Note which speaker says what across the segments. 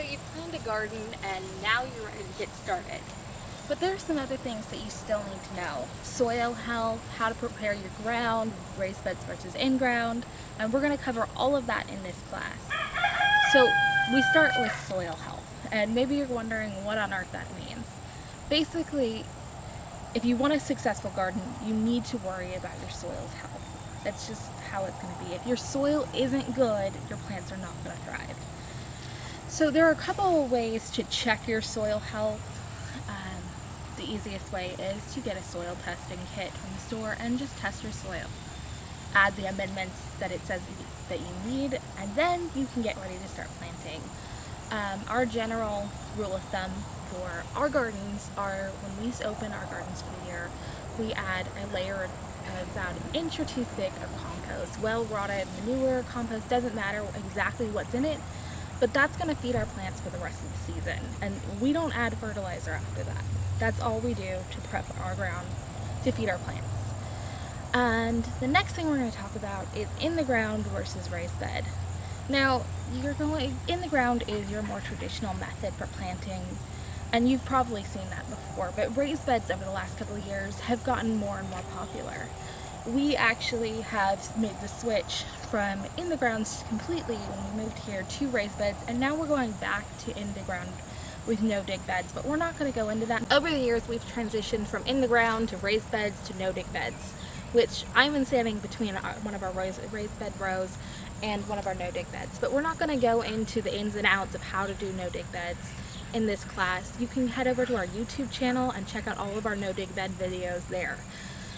Speaker 1: you've planned a garden and now you're ready to get started. But there are some other things that you still need to know. Soil health, how to prepare your ground, raised beds versus in-ground, and we're going to cover all of that in this class. So we start with soil health, and maybe you're wondering what on earth that means. Basically, if you want a successful garden, you need to worry about your soil's health. That's just how it's going to be. If your soil isn't good, your plants are not going to thrive. So there are a couple of ways to check your soil health. The easiest way is to get a soil testing kit from the store and just test your soil. Add the amendments that it says that you need, and then you can get ready to start planting. Our general rule of thumb for our gardens are when we open our gardens for the year, we add a layer of about an inch or two thick of compost. Well-rotted manure, compost, doesn't matter exactly what's in it, but that's going to feed our plants for the rest of the season. And we don't add fertilizer after that. That's all we do to prep our ground to feed our plants. And the next thing we're going to talk about is in the ground versus raised bed. Now, in the ground is your more traditional method for planting, and you've probably seen that before, but raised beds over the last couple of years have gotten more and more popular. We actually have made the switch from in the grounds completely when we moved here to raised beds, and now we're going back to in the ground with no dig beds, but we're not going to go into that. Over the years, we've transitioned from in the ground to raised beds to no dig beds, which I'm in standing between one of our raised bed rows and one of our no dig beds. But we're not going to go into the ins and outs of how to do no dig beds in this class. You can head over to our YouTube channel and check out all of our no dig bed videos there.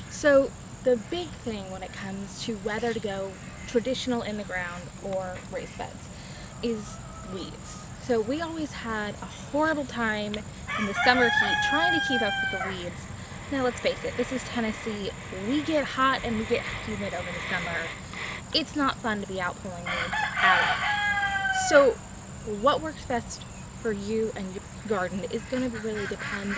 Speaker 1: So the big thing when it comes to whether to go traditional in the ground or raised beds is weeds. So we always had a horrible time in the summer heat trying to keep up with the weeds. Now let's face it, this is Tennessee. We get hot and we get humid over the summer. It's not fun to be out pulling weeds at all. So what works best for you and your garden is going to really depend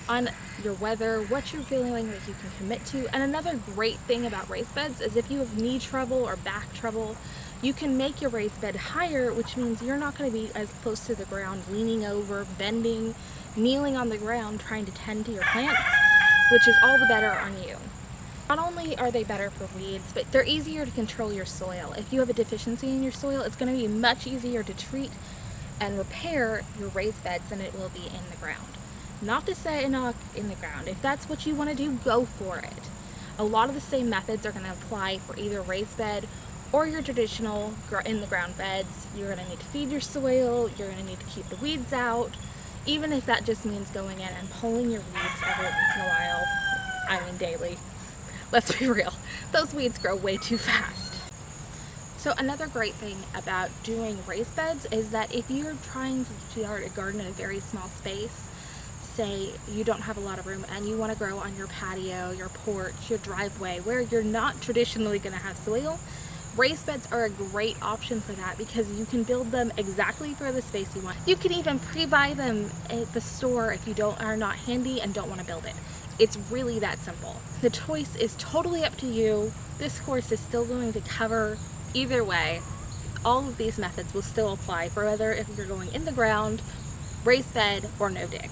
Speaker 1: on your weather, what you're feeling like you can commit to. And another great thing about raised beds is if you have knee trouble or back trouble, you can make your raised bed higher, which means you're not going to be as close to the ground, leaning over, bending, kneeling on the ground, trying to tend to your plants, which is all the better on you. Not only are they better for weeds, but they're easier to control your soil. If you have a deficiency in your soil, it's going to be much easier to treat and repair your raised beds than it will be in the ground. Not to say not in the ground. If that's what you want to do, go for it. A lot of the same methods are going to apply for either raised bed or your traditional in the ground beds. You're going to need to feed your soil, you're going to need to keep the weeds out, even if that just means going in and pulling your weeds every once in a while. I mean daily. Let's be real, those weeds grow way too fast. So another great thing about doing raised beds is that if you're trying to start a garden in a very small space, say you don't have a lot of room and you want to grow on your patio, your porch, your driveway, where you're not traditionally going to have soil, raised beds are a great option for that because you can build them exactly for the space you want. You can even pre-buy them at the store if you are not handy and don't want to build it. It's really that simple. The choice is totally up to you. This course is still going to cover either way. All of these methods will still apply for whether if you're going in the ground, raised bed, or no dig.